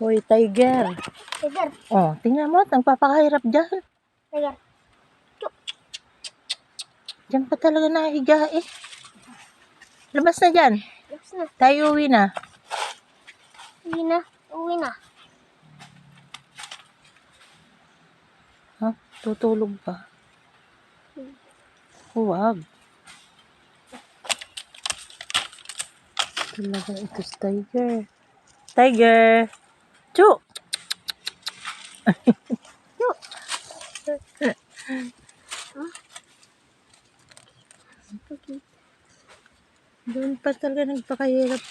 Hoy, tiger. Tiger. Oh, tingnan mo, nagpapakahirap dyan. Tiger. Diyan pa talaga nahiga eh. Labas na dyan. Labas na. Tayo uwi na. Uwi na. Uwi na. Ha? Tutulog pa. Huwag. Talaga ito si tiger. Tiger! Chu! Doon pa talaga nagpakahirap.